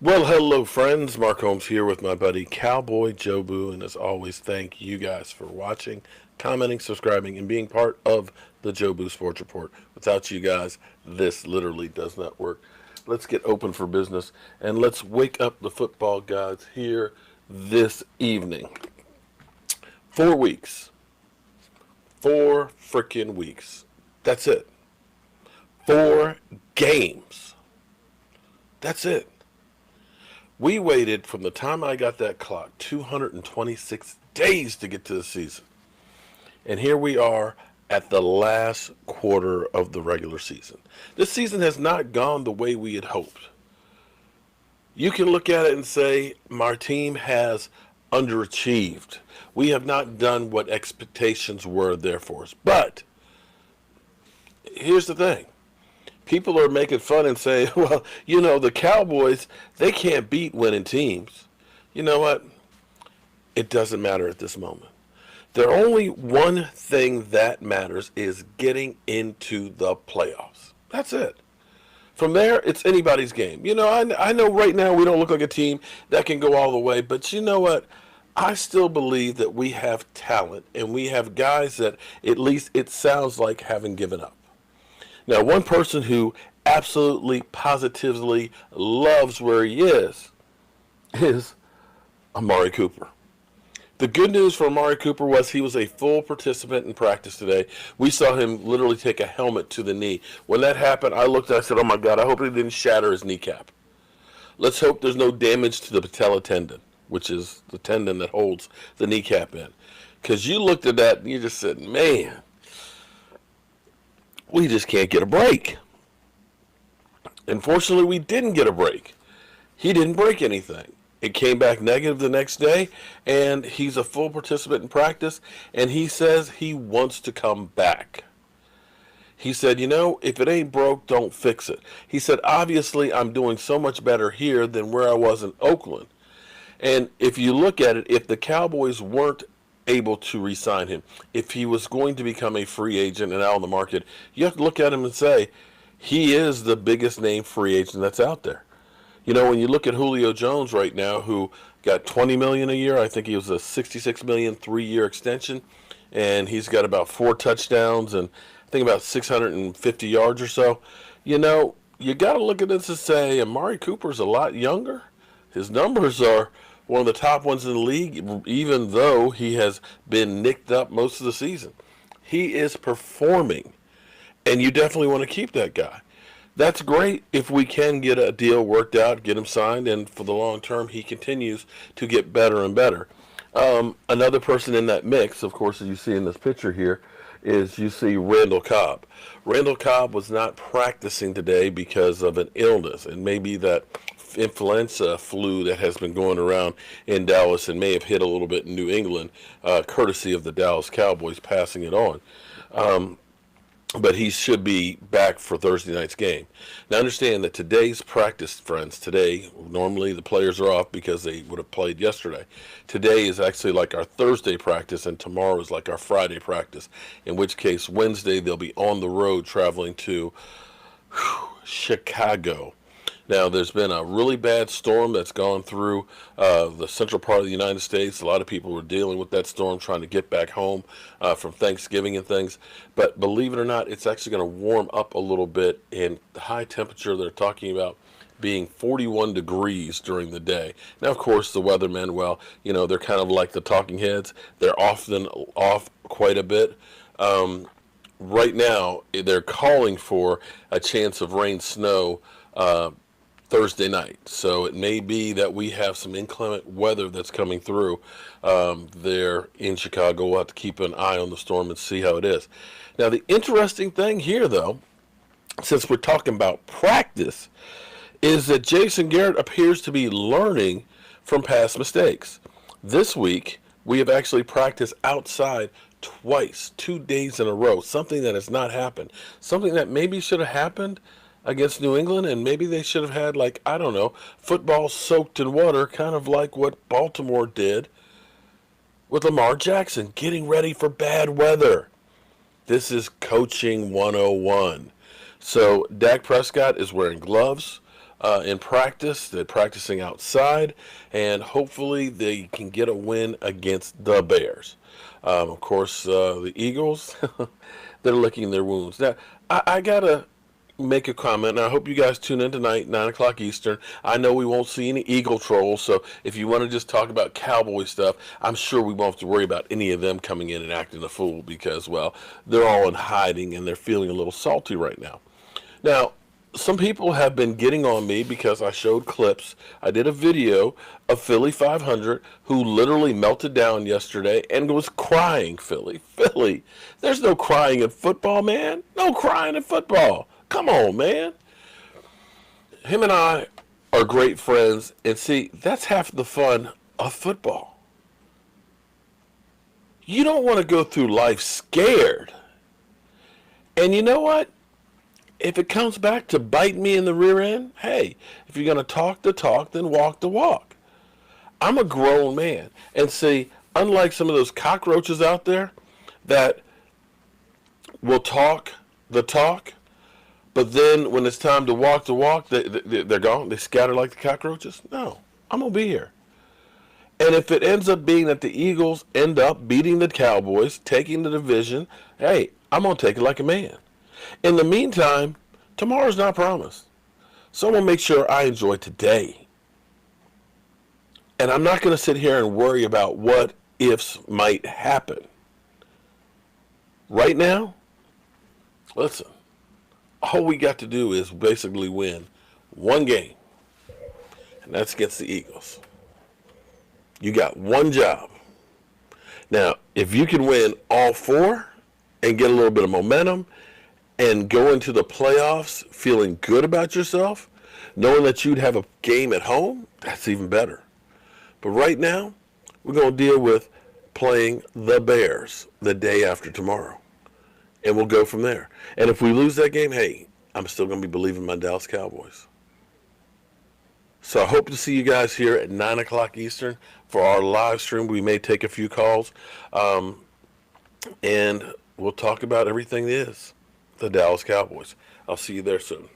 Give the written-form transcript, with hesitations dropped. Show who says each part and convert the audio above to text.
Speaker 1: Well, hello, friends. Mark Holmes here with my buddy Cowboy Jobu, and as always, thank you guys for watching, commenting, subscribing, and being part of the Jobu Sports Report. Without you guys, this literally does not work. Let's get open for business and let's wake up the football gods here this evening. 4 weeks. 4 freaking weeks. That's it. 4 games. That's it. We waited from the time I got that clock 226 days to get to the season. And here we are at the last quarter of the regular season. This season has not gone the way we had hoped. You can look at it and say, my team has underachieved. We have not done what expectations were there for us. But here's the thing. People are making fun and say, well, the Cowboys, they can't beat winning teams. You know what? It doesn't matter at this moment. There's only one thing that matters is getting into the playoffs. That's it. From there, it's anybody's game. I know right now we don't look like a team that can go all the way, but you know what? I still believe that we have talent and we have guys that at least it sounds like haven't given up. Now, one person who absolutely, positively loves where he is Amari Cooper. The good news for Amari Cooper was he was a full participant in practice today. We saw him literally take a helmet to the knee. When that happened, I looked and I said, oh my God, I hope he didn't shatter his kneecap. Let's hope there's no damage to the patella tendon, which is the tendon that holds the kneecap in. Because you looked at that and you just said, man, we just can't get a break. Unfortunately, we didn't get a break. He didn't break anything. It came back negative the next day, and he's a full participant in practice, and he says he wants to come back. He said, if it ain't broke, don't fix it. He said, obviously, I'm doing so much better here than where I was in Oakland. And if you look at it, if the Cowboys weren't able to re-sign him, if he was going to become a free agent and out on the market, you have to look at him and say, he is the biggest name free agent that's out there. When you look at Julio Jones right now, who got $20 million a year, I think he was a $66 million 3-year extension, and he's got about 4 touchdowns and I think about 650 yards or so. You got to look at this and say, Amari Cooper's a lot younger. His numbers are one of the top ones in the league, even though he has been nicked up most of the season. He is performing, and you definitely want to keep that guy. That's great if we can get a deal worked out, get him signed, and for the long term, he continues to get better and better. Another person in that mix, of course, as you see in this picture here, is you see Randall Cobb. Randall Cobb was not practicing today because of an illness, and maybe that influenza flu that has been going around in Dallas and may have hit a little bit in New England, courtesy of the Dallas Cowboys passing it on. But he should be back for Thursday night's game. Now understand that today's practice, friends, normally the players are off because they would have played yesterday. Today is actually like our Thursday practice, and tomorrow is like our Friday practice, in which case Wednesday they'll be on the road traveling to Chicago. Now, there's been a really bad storm that's gone through the central part of the United States. A lot of people were dealing with that storm, trying to get back home from Thanksgiving and things. But believe it or not, it's actually going to warm up a little bit. And the high temperature they're talking about being 41 degrees during the day. Now, of course, the weathermen, they're kind of like the talking heads. They're often off quite a bit. Right now, they're calling for a chance of rain, snow, Thursday night. So it may be that we have some inclement weather that's coming through there in Chicago. We'll have to keep an eye on the storm and see how it is. Now, the interesting thing here, though, since we're talking about practice, is that Jason Garrett appears to be learning from past mistakes. This week, we have actually practiced outside twice, 2 days in a row, something that has not happened, something that maybe should have happened against New England, and maybe they should have had, football soaked in water, kind of like what Baltimore did with Lamar Jackson, getting ready for bad weather. This is coaching 101. So Dak Prescott is wearing gloves. in practice. They're practicing outside, and hopefully they can get a win against the Bears. Of course, the Eagles, they're licking their wounds. Now, I got to make a comment, and I hope you guys tune in tonight, 9 o'clock Eastern. I know we won't see any Eagle trolls, so if you want to just talk about Cowboy stuff, I'm sure we won't have to worry about any of them coming in and acting a fool because, well, they're all in hiding and they're feeling a little salty right now. Now, some people have been getting on me because I showed clips. I did a video of Philly 500 who literally melted down yesterday and was crying. Philly. There's no crying in football, man. No crying in football. Come on, man. Him and I are great friends, and see, that's half the fun of football. You don't want to go through life scared. And you know what? If it comes back to bite me in the rear end, hey, if you're going to talk the talk, then walk the walk. I'm a grown man. And see, unlike some of those cockroaches out there that will talk the talk, but then when it's time to walk the walk, they're gone. They scatter like the cockroaches. No, I'm going to be here. And if it ends up being that the Eagles end up beating the Cowboys, taking the division, hey, I'm going to take it like a man. In the meantime, tomorrow's not promised. So I'm going to make sure I enjoy today. And I'm not going to sit here and worry about what ifs might happen. Right now, listen, all we got to do is basically win one game, and that's against the Eagles. You got one job. Now, if you can win all four and get a little bit of momentum and go into the playoffs feeling good about yourself, knowing that you'd have a game at home, that's even better. But right now, we're going to deal with playing the Bears the day after tomorrow. And we'll go from there. And if we lose that game, hey, I'm still going to be believing my Dallas Cowboys. So I hope to see you guys here at 9 o'clock Eastern for our live stream. We may take a few calls. And we'll talk about everything that is the Dallas Cowboys. I'll see you there soon.